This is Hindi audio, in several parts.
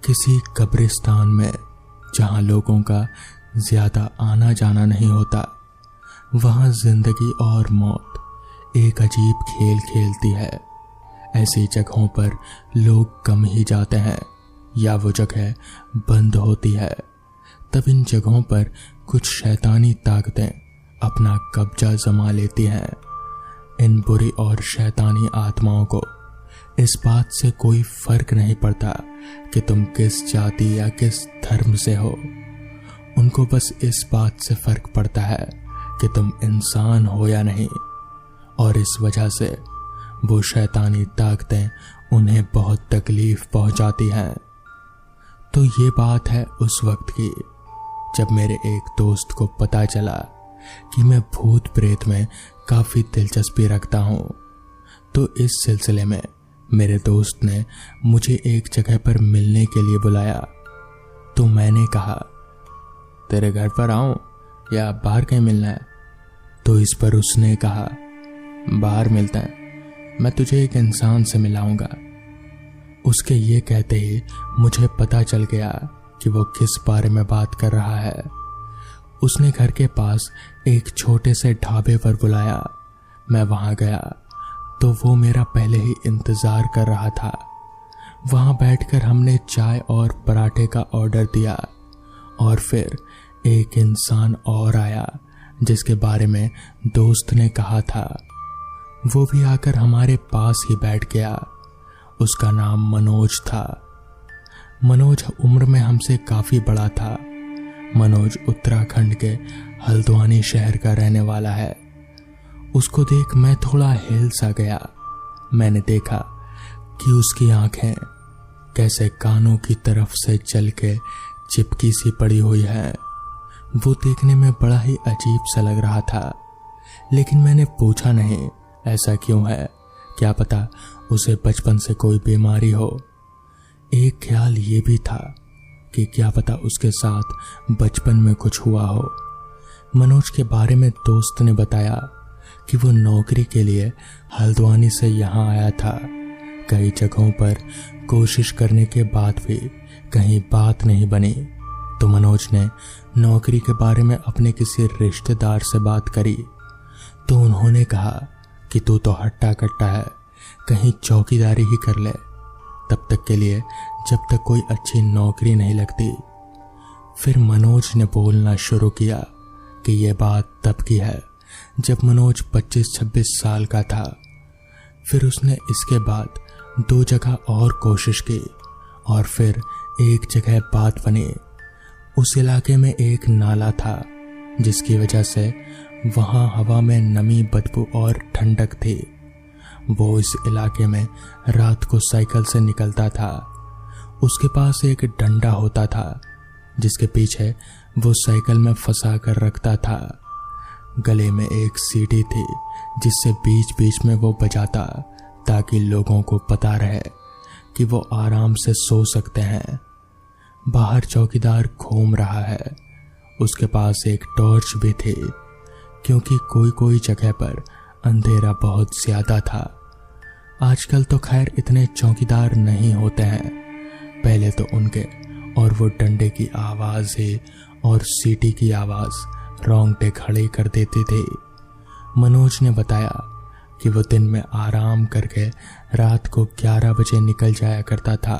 किसी कब्रिस्तान में जहां लोगों का ज्यादा आना जाना नहीं होता, वहां जिंदगी और मौत एक अजीब खेल खेलती है। ऐसी जगहों पर लोग कम ही जाते हैं या वो जगह बंद होती है। तब इन जगहों पर कुछ शैतानी ताकतें अपना कब्जा जमा लेती हैं। इन बुरी और शैतानी आत्माओं को इस बात से कोई फर्क नहीं पड़ता कि तुम किस जाति या किस धर्म से हो। उनको बस इस बात से फर्क पड़ता है कि तुम इंसान हो या नहीं, और इस वजह से वो शैतानी ताकतें उन्हें बहुत तकलीफ पहुंचाती हैं। तो ये बात है उस वक्त की जब मेरे एक दोस्त को पता चला कि मैं भूत प्रेत में काफी दिलचस्पी रखता हूं। तो इस सिलसिले में मेरे दोस्त ने मुझे एक जगह पर मिलने के लिए बुलाया। तो मैंने कहा, तेरे घर पर आऊं या बाहर कहीं मिलना है? तो इस पर उसने कहा, बाहर मिलता है, मैं तुझे एक इंसान से मिलाऊंगा। उसके ये कहते ही मुझे पता चल गया कि वो किस बारे में बात कर रहा है। उसने घर के पास एक छोटे से ढाबे पर बुलाया। मैं वहां गया तो वो मेरा पहले ही इंतजार कर रहा था। वहां बैठकर हमने चाय और पराठे का ऑर्डर दिया और फिर एक इंसान और आया जिसके बारे में दोस्त ने कहा था। वो भी आकर हमारे पास ही बैठ गया। उसका नाम मनोज था। मनोज उम्र में हमसे काफी बड़ा था। मनोज उत्तराखंड के हल्द्वानी शहर का रहने वाला है। उसको देख मैं थोड़ा हिल सा गया। मैंने देखा कि उसकी आंखें कैसे कानों की तरफ से चल के चिपकी सी पड़ी हुई है। वो देखने में बड़ा ही अजीब सा लग रहा था, लेकिन मैंने पूछा नहीं ऐसा क्यों है, क्या पता उसे बचपन से कोई बीमारी हो। एक ख्याल ये भी था कि क्या पता उसके साथ बचपन में कुछ हुआ हो। मनोज के बारे में दोस्त ने बताया कि वो नौकरी के लिए हल्द्वानी से यहाँ आया था। कई जगहों पर कोशिश करने के बाद भी कहीं बात नहीं बनी। तो मनोज ने नौकरी के बारे में अपने किसी रिश्तेदार से बात करी तो उन्होंने कहा कि तू तो हट्टा कट्टा है, कहीं चौकीदारी ही कर ले, तब तक के लिए जब तक कोई अच्छी नौकरी नहीं लगती। फिर मनोज ने बोलना शुरू किया कि यह बात तब की है जब मनोज 25-26 साल का था। फिर उसने इसके बाद 2 जगह और कोशिश की और फिर एक जगह बात बनी। उस इलाके में एक नाला था जिसकी वजह से वहां हवा में नमी, बदबू और ठंडक थी। वो इस इलाके में रात को साइकिल से निकलता था। उसके पास एक डंडा होता था जिसके पीछे वो साइकिल में फंसा कर रखता था। गले में एक सीढ़ी थी जिससे बीच बीच में वो बजाता ताकि लोगों को पता रहे कि वो आराम से सो सकते हैं। बाहर चौकीदार घूम रहा है। उसके पास एक टॉर्च भी थी क्योंकि कोई कोई जगह पर अंधेरा बहुत ज्यादा था। आजकल तो खैर इतने चौकीदार नहीं होते हैं, पहले तो उनके और वो डंडे की आवाज ही और सीटी की आवाज रोंगटे खड़े कर देते थे। मनोज ने बताया कि वो दिन में आराम करके रात को 11 बजे निकल जाया करता था।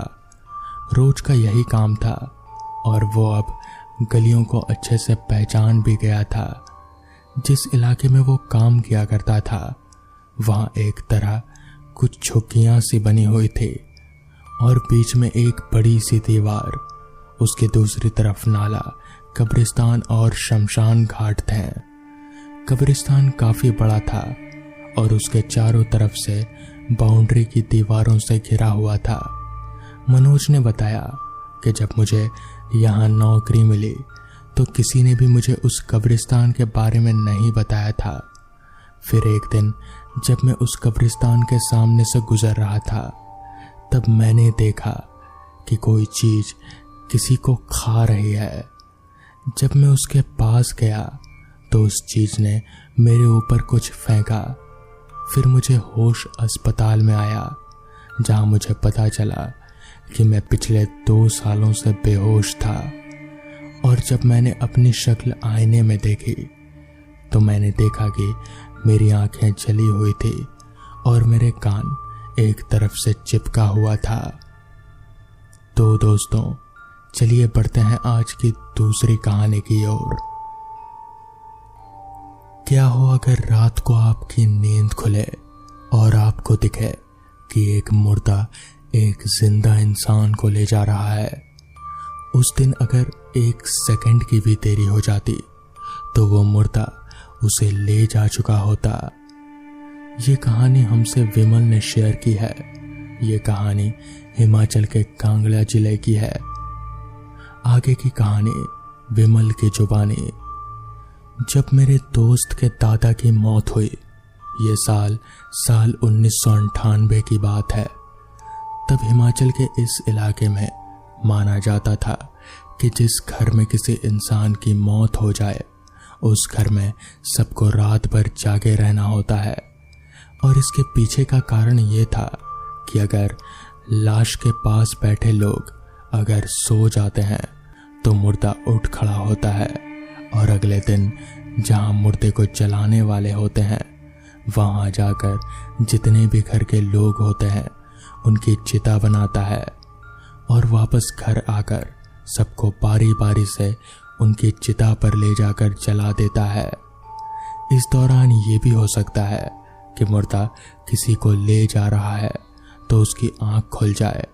रोज का यही काम था और वो अब गलियों को अच्छे से पहचान भी गया था। जिस इलाके में वो काम किया करता था वहां एक तरह कुछ झुग्गियां सी बनी हुई थी और बीच में एक बड़ी सी दीवार। उसके दूसरी तरफ नाला, कब्रिस्तान और शमशान घाट थे। कब्रिस्तान काफी बड़ा था और उसके चारों तरफ से बाउंड्री की दीवारों से घिरा हुआ था। मनोज ने बताया कि जब मुझे यहाँ नौकरी मिली तो किसी ने भी मुझे उस कब्रिस्तान के बारे में नहीं बताया था। फिर एक दिन जब मैं उस कब्रिस्तान के सामने से गुजर रहा था तब मैंने देखा कि कोई चीज किसी को खा रही है। जब मैं उसके पास गया तो उस चीज ने मेरे ऊपर कुछ फेंका। फिर मुझे होश अस्पताल में आया जहां मुझे पता चला कि मैं पिछले 2 सालों से बेहोश था, और जब मैंने अपनी शक्ल आईने में देखी तो मैंने देखा कि मेरी आंखें जली हुई थी और मेरे कान एक तरफ से चिपका हुआ था। तो दोस्तों, चलिए बढ़ते हैं आज की दूसरी कहानी की ओर। क्या हो अगर रात को आपकी नींद खुले और आपको दिखे कि एक मुर्दा एक जिंदा इंसान को ले जा रहा है। उस दिन अगर 1 सेकंड की भी देरी हो जाती तो वो मुर्दा उसे ले जा चुका होता। ये कहानी हमसे विमल ने शेयर की है। ये कहानी हिमाचल के कांगड़ा जिले की है। आगे की कहानी विमल की जुबानी। जब मेरे दोस्त के दादा की मौत हुई, ये साल 1998 की बात है, तब हिमाचल के इस इलाके में माना जाता था कि जिस घर में किसी इंसान की मौत हो जाए उस घर में सबको रात भर जागे रहना होता है। और इसके पीछे का कारण ये था कि अगर लाश के पास बैठे लोग अगर सो जाते हैं तो मुर्दा उठ खड़ा होता है और अगले दिन जहां मुर्दे को जलाने वाले होते हैं वहां जाकर जितने भी घर के लोग होते हैं उनकी चिता बनाता है और वापस घर आकर सबको बारी बारी से उनकी चिता पर ले जाकर जला देता है। इस दौरान ये भी हो सकता है कि मुर्दा किसी को ले जा रहा है तो उसकी आंख खुल जाए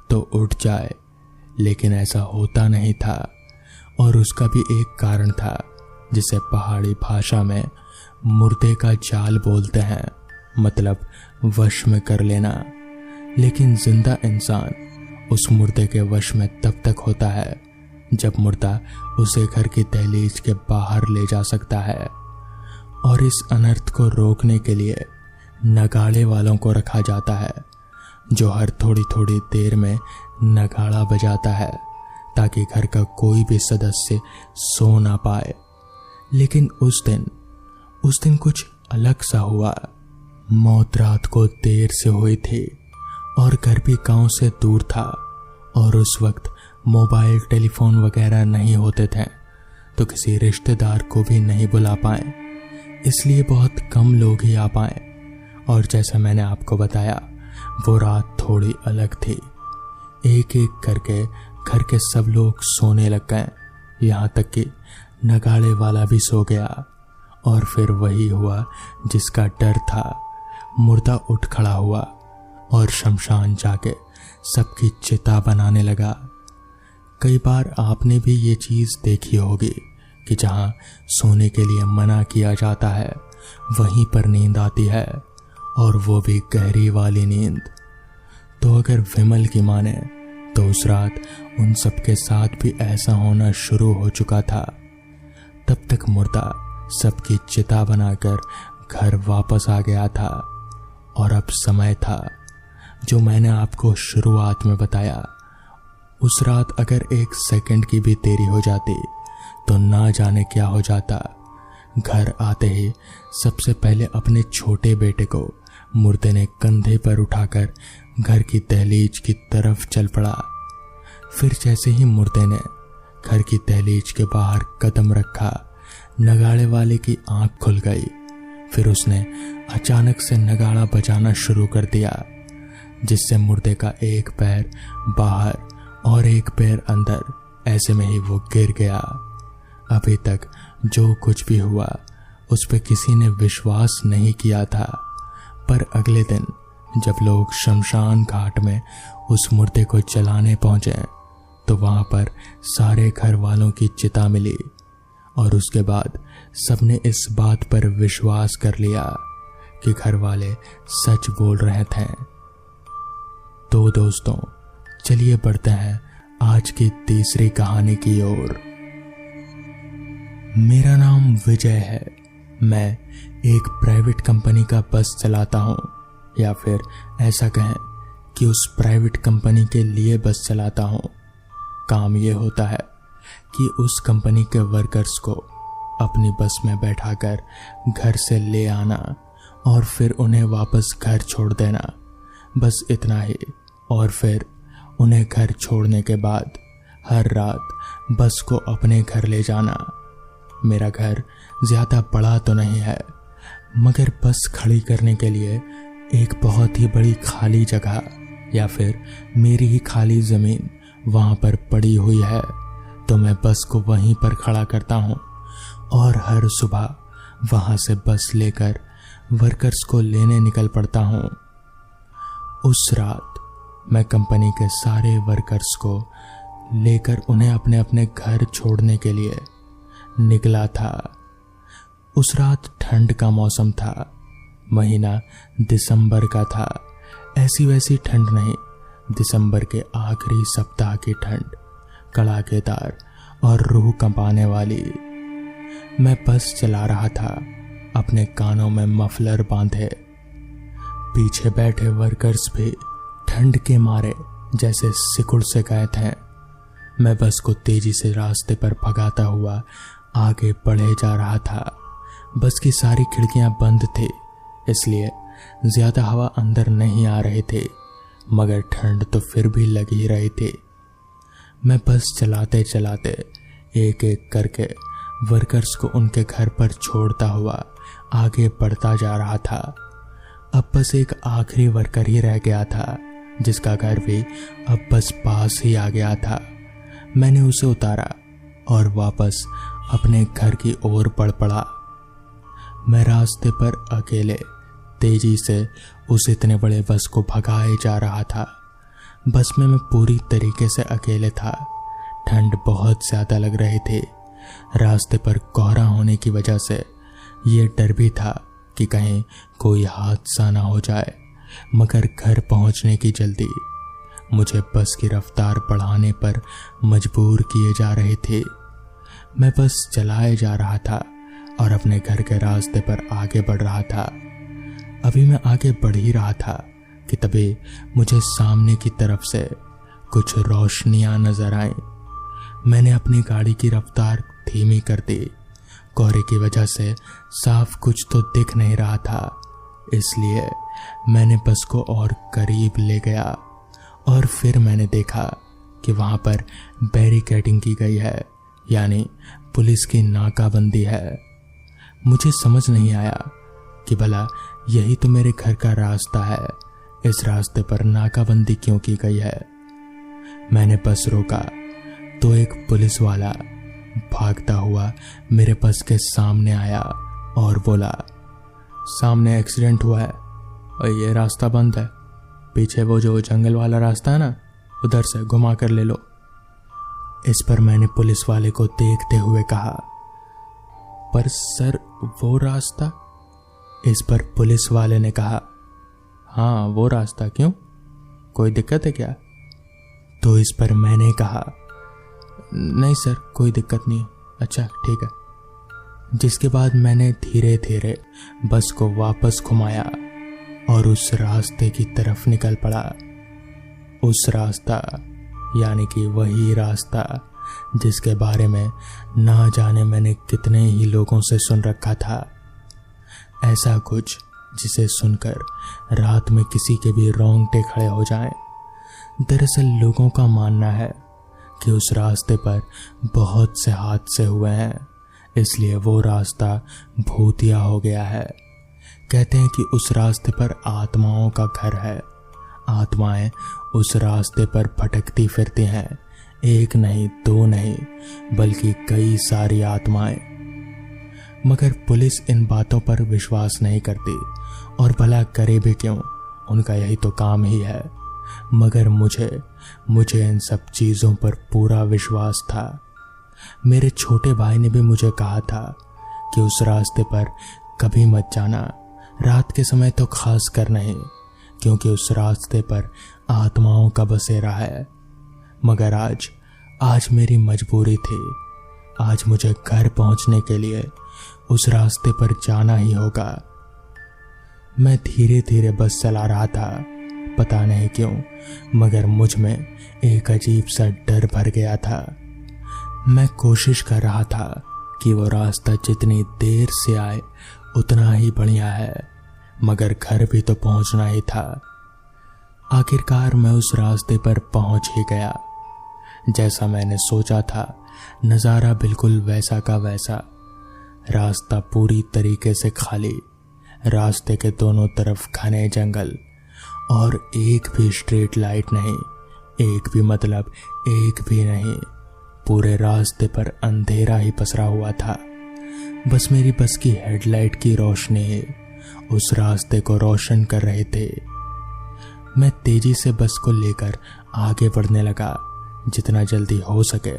तो उठ जाए, लेकिन ऐसा होता नहीं था। और उसका भी एक कारण था जिसे पहाड़ी भाषा में मुर्दे का जाल बोलते हैं, मतलब वश में कर लेना। लेकिन जिंदा इंसान उस मुर्दे के वश में तब तक होता है जब मुर्दा उसे घर की दहलीज के बाहर ले जा सकता है। और इस अनर्थ को रोकने के लिए नगाड़े वालों को रखा जाता है जो हर थोड़ी थोड़ी देर में नगाड़ा बजाता है ताकि घर का कोई भी सदस्य सो ना पाए। लेकिन उस दिन कुछ अलग सा हुआ। मौत रात को देर से हुई थी और घर भी गांव से दूर था और उस वक्त मोबाइल टेलीफोन वगैरह नहीं होते थे, तो किसी रिश्तेदार को भी नहीं बुला पाए, इसलिए बहुत कम लोग ही आ पाए। और जैसा मैंने आपको बताया, वो रात थोड़ी अलग थी। एक एक करके घर के सब लोग सोने लग गए, यहाँ तक कि नगाड़े वाला भी सो गया। और फिर वही हुआ जिसका डर था। मुर्दा उठ खड़ा हुआ और शमशान जाके सबकी चिता बनाने लगा। कई बार आपने भी ये चीज़ देखी होगी कि जहाँ सोने के लिए मना किया जाता है वहीं पर नींद आती है, और वो भी गहरी वाली नींद। तो अगर विमल की माने तो उस रात उन सबके साथ भी ऐसा होना शुरू हो चुका था। तब तक मुर्दा सबकी चिता बनाकर घर वापस आ गया था और अब समय था जो मैंने आपको शुरुआत में बताया। उस रात अगर 1 सेकंड की भी देरी हो जाती तो ना जाने क्या हो जाता। घर आते ही सबसे पहले अपने छोटे बेटे को मुर्दे ने कंधे पर उठाकर घर की दहलीज की तरफ चल पड़ा। फिर जैसे ही मुर्दे ने घर की दहलीज के बाहर कदम रखा, नगाड़े वाले की आंख खुल गई। फिर उसने अचानक से नगाड़ा बजाना शुरू कर दिया, जिससे मुर्दे का एक पैर बाहर और एक पैर अंदर, ऐसे में ही वो गिर गया। अभी तक जो कुछ भी हुआ उस पर किसी ने विश्वास नहीं किया था, पर अगले दिन जब लोग शमशान घाट में उस मुर्दे को जलाने पहुंचे तो वहां पर सारे घर वालों की चिता मिली और उसके बाद सबने इस बात पर विश्वास कर लिया कि घर वाले सच बोल रहे थे। तो दोस्तों, चलिए बढ़ते हैं आज की तीसरी कहानी की ओर। मेरा नाम विजय है। मैं एक प्राइवेट कंपनी का बस चलाता हूँ, या फिर ऐसा कहें कि उस प्राइवेट कंपनी के लिए बस चलाता हूँ। काम ये होता है कि उस कंपनी के वर्कर्स को अपनी बस में बैठाकर घर से ले आना और फिर उन्हें वापस घर छोड़ देना, बस इतना ही। और फिर उन्हें घर छोड़ने के बाद हर रात बस को अपने घर ले जाना। मेरा घर ज़्यादा बड़ा तो नहीं है, मगर बस खड़ी करने के लिए एक बहुत ही बड़ी खाली जगह या फिर मेरी ही खाली ज़मीन वहाँ पर पड़ी हुई है, तो मैं बस को वहीं पर खड़ा करता हूँ और हर सुबह वहाँ से बस लेकर वर्कर्स को लेने निकल पड़ता हूँ। उस रात मैं कंपनी के सारे वर्कर्स को लेकर उन्हें अपने अपने घर छोड़ने के लिए निकला था। उस रात ठंड का मौसम था, महीना दिसंबर का था। ऐसी वैसी ठंड नहीं, दिसंबर के आखिरी सप्ताह की ठंड, कड़ाकेदार और रूह कंपाने वाली। मैं बस चला रहा था, अपने कानों में मफलर बांधे। पीछे बैठे वर्कर्स भी ठंड के मारे जैसे सिकुड़ से गए थे। मैं बस को तेजी से रास्ते पर भगाता हुआ आगे बढ़े जा रहा था। बस की सारी खिड़कियां बंद थी, इसलिए ज्यादा हवा अंदर नहीं आ रही थी, मगर ठंड तो फिर भी लग ही रही थी। मैं बस चलाते चलाते एक एक करके वर्कर्स को उनके घर पर छोड़ता हुआ आगे बढ़ता जा रहा था। अब बस एक आखिरी वर्कर ही रह गया था, जिसका घर भी अब बस पास ही आ गया था। मैंने उसे उतारा और वापस अपने घर की ओर बढ़ पड़ा। मैं रास्ते पर अकेले तेजी से उस इतने बड़े बस को भगाए जा रहा था। बस में मैं पूरी तरीके से अकेले था। ठंड बहुत ज़्यादा लग रही थी। रास्ते पर कोहरा होने की वजह से ये डर भी था कि कहीं कोई हादसा ना हो जाए, मगर घर पहुंचने की जल्दी मुझे बस की रफ्तार बढ़ाने पर मजबूर किए जा रहे थे। मैं बस चलाए जा रहा था और अपने घर के रास्ते पर आगे बढ़ रहा था। अभी मैं आगे बढ़ ही रहा था कि तभी मुझे सामने की तरफ से कुछ रोशनियां नजर आईं। मैंने अपनी गाड़ी की रफ्तार धीमी कर दी। कोहरे की वजह से साफ कुछ तो दिख नहीं रहा था, इसलिए मैंने बस को और करीब ले गया और फिर मैंने देखा कि वहां पर बैरिकेडिंग की गई है, यानी पुलिस की नाकाबंदी है। मुझे समझ नहीं आया कि भला यही तो मेरे घर का रास्ता है, इस रास्ते पर नाकाबंदी क्यों की गई है। मैंने बस रोका तो एक पुलिस वाला भागता हुआ मेरे बस के सामने आया और बोला, सामने एक्सीडेंट हुआ है और ये रास्ता बंद है, पीछे वो जो जंगल वाला रास्ता है ना, उधर से घुमा कर ले लो। इस पर मैंने पुलिस वाले को देखते हुए कहा, पर सर वो रास्ता। इस पर पुलिस वाले ने कहा, हाँ वो रास्ता, क्यों, कोई दिक्कत है क्या? तो इस पर मैंने कहा, नहीं सर कोई दिक्कत नहीं है, अच्छा ठीक है। जिसके बाद मैंने धीरे धीरे बस को वापस घुमाया और उस रास्ते की तरफ निकल पड़ा। उस रास्ता यानी कि वही रास्ता जिसके बारे में ना जाने मैंने कितने ही लोगों से सुन रखा था। ऐसा कुछ जिसे सुनकर रात में किसी के भी रोंगटे खड़े हो जाएं। दरअसल लोगों का मानना है कि उस रास्ते पर बहुत से हादसे हुए हैं, इसलिए वो रास्ता भूतिया हो गया है। कहते हैं कि उस रास्ते पर आत्माओं का घर है। आत्माएं उस रास्ते पर भटकती फिरती हैं, एक नहीं दो नहीं बल्कि कई सारी आत्माएं। मगर पुलिस इन बातों पर विश्वास नहीं करती, और भला करे भी क्यों, उनका यही तो काम ही है। मगर मुझे इन सब चीज़ों पर पूरा विश्वास था। मेरे छोटे भाई ने भी मुझे कहा था कि उस रास्ते पर कभी मत जाना, रात के समय तो खास कर नहीं, क्योंकि उस रास्ते पर आत्माओं का बसेरा है। मगर आज मेरी मजबूरी थी। आज मुझे घर पहुंचने के लिए उस रास्ते पर जाना ही होगा। मैं धीरे धीरे बस चला रहा था, पता नहीं क्यों, मगर मुझ में एक अजीब सा डर भर गया था। मैं कोशिश कर रहा था कि वो रास्ता जितनी देर से आए उतना ही बढ़िया है, मगर घर भी तो पहुंचना ही था। आखिरकार मैं उस रास्ते पर पहुंच ही गया। जैसा मैंने सोचा था, नज़ारा बिल्कुल वैसा का वैसा। रास्ता पूरी तरीके से खाली, रास्ते के दोनों तरफ घने जंगल और एक भी स्ट्रीट लाइट नहीं, एक भी मतलब एक भी नहीं। पूरे रास्ते पर अंधेरा ही पसरा हुआ था। बस मेरी बस की हेडलाइट की रोशनी उस रास्ते को रोशन कर रहे थे। मैं तेजी से बस को लेकर आगे बढ़ने लगा। जितना जल्दी हो सके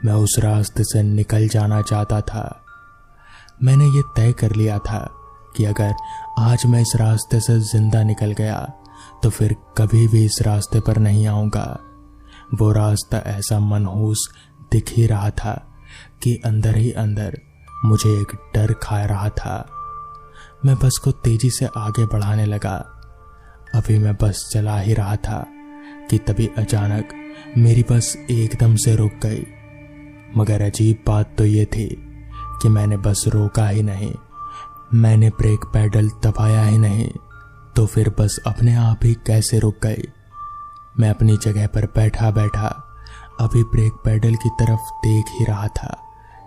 मैं उस रास्ते से निकल जाना चाहता था। मैंने ये तय कर लिया था कि अगर आज मैं इस रास्ते से जिंदा निकल गया तो फिर कभी भी इस रास्ते पर नहीं आऊंगा। वो रास्ता ऐसा मनहूस दिख ही रहा था कि अंदर ही अंदर मुझे एक डर खा रहा था। मैं बस को तेजी से आगे बढ़ाने लगा। अभी मैं बस चला ही रहा था कि तभी अचानक मेरी बस एकदम से रुक गई। मगर अजीब बात तो ये थी कि मैंने बस रोका ही नहीं, मैंने ब्रेक पैडल दबाया ही नहीं, तो फिर बस अपने आप ही कैसे रुक गई। मैं अपनी जगह पर बैठा बैठा अभी ब्रेक पैडल की तरफ देख ही रहा था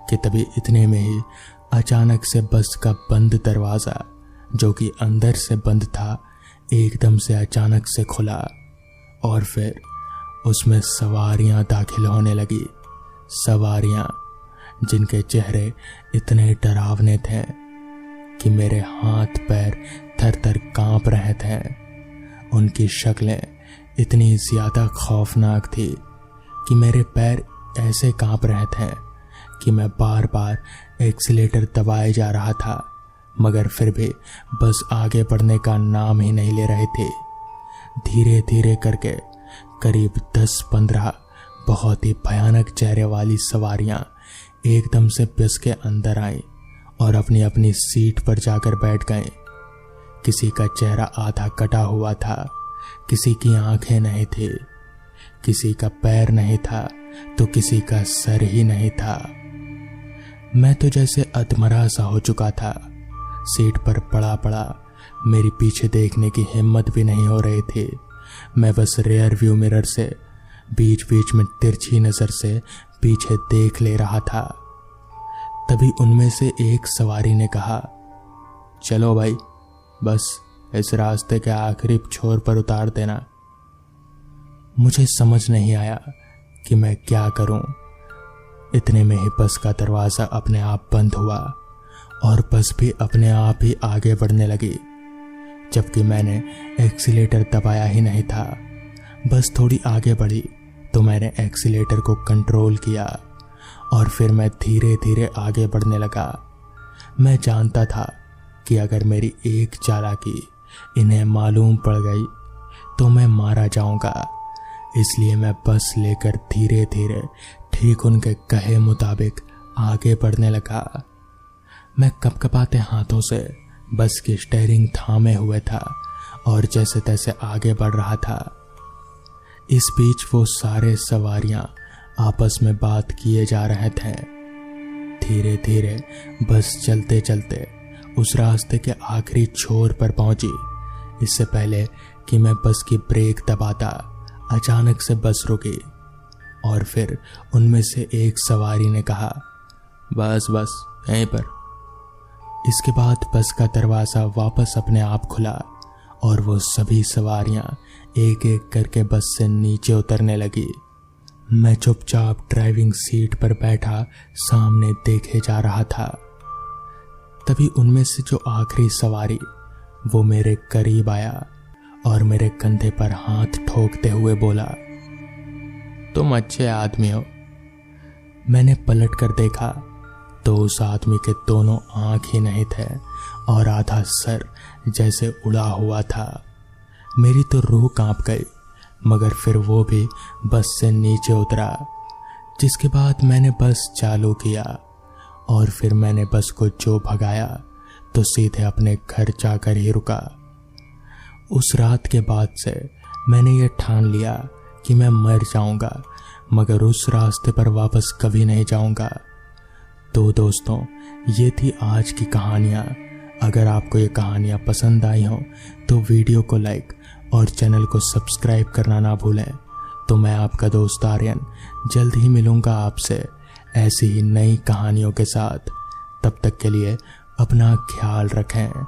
कि तभी इतने में ही अचानक से बस का बंद दरवाज़ा, जो कि अंदर से बंद था, एकदम से अचानक से खुला और फिर उसमें सवारियां दाखिल होने लगी। सवारियां जिनके चेहरे इतने डरावने थे कि मेरे हाथ पैर थर थर कांप रहे थे। उनकी शक्लें इतनी ज़्यादा खौफनाक थी कि मेरे पैर ऐसे कांप रहे थे कि मैं बार बार एक्सीलेटर दबाए जा रहा था, मगर फिर भी बस आगे बढ़ने का नाम ही नहीं ले रहे थे। धीरे धीरे करके करीब 10-15 बहुत ही भयानक चेहरे वाली सवारियां एकदम से बस के अंदर आईं और अपनी अपनी सीट पर जाकर बैठ गए। किसी का चेहरा आधा कटा हुआ था, किसी की आंखें नहीं थी, किसी का पैर नहीं था तो किसी का सर ही नहीं था। मैं तो जैसे अधमरा सा हो चुका था। सीट पर पड़ा पड़ा मेरी पीछे देखने की हिम्मत भी नहीं हो रही थी। मैं बस रियर व्यू मिरर से बीच बीच में तिरछी नजर से पीछे देख ले रहा था। तभी उनमें से एक सवारी ने कहा, चलो भाई, बस इस रास्ते के आखिरी छोर पर उतार देना। मुझे समझ नहीं आया कि मैं क्या करूं। इतने में ही बस का दरवाज़ा अपने आप बंद हुआ और बस भी अपने आप ही आगे बढ़ने लगी, जबकि मैंने एक्सीलेटर दबाया ही नहीं था। बस थोड़ी आगे बढ़ी तो मैंने एक्सीलेटर को कंट्रोल किया और फिर मैं धीरे धीरे आगे बढ़ने लगा। मैं जानता था कि अगर मेरी एक चालाकी इन्हें मालूम पड़ गई तो मैं मारा जाऊंगा। इसलिए मैं बस लेकर धीरे धीरे ठीक उनके कहे मुताबिक आगे बढ़ने लगा। मैं कपकपाते हाथों से बस की स्टीयरिंग थामे हुए था और जैसे तैसे आगे बढ़ रहा था। इस बीच वो सारे सवारियां आपस में बात किए जा रहे थे। धीरे धीरे बस चलते चलते उस रास्ते के आखिरी छोर पर पहुंची। इससे पहले कि मैं बस की ब्रेक दबाता, अचानक से बस रुकी और फिर उनमें से एक सवारी ने कहा, बस बस यहीं पर। इसके बाद बस का दरवाज़ा वापस अपने आप खुला और वो सभी सवारियां एक एक करके बस से नीचे उतरने लगी। मैं चुपचाप ड्राइविंग सीट पर बैठा सामने देखे जा रहा था। तभी उनमें से जो आखिरी सवारी वो मेरे करीब आया और मेरे कंधे पर हाथ ठोकते हुए बोला, तुम अच्छे आदमी हो। मैंने पलट कर देखा तो उस आदमी के दोनों आंख ही नहीं थे और आधा सर जैसे उड़ा हुआ था। मेरी तो रूह कांप गई, मगर फिर वो भी बस से नीचे उतरा। जिसके बाद मैंने बस चालू किया और फिर मैंने बस को जो भगाया तो सीधे अपने घर जाकर ही रुका। उस रात के बाद से मैंने ये ठान लिया कि मैं मर जाऊंगा, मगर उस रास्ते पर वापस कभी नहीं जाऊंगा। तो दोस्तों, ये थी आज की कहानियाँ। अगर आपको ये कहानियाँ पसंद आई हो तो वीडियो को लाइक और चैनल को सब्सक्राइब करना ना भूलें। तो मैं आपका दोस्त आर्यन जल्द ही मिलूंगा आपसे ऐसी ही नई कहानियों के साथ। तब तक के लिए अपना ख्याल रखें।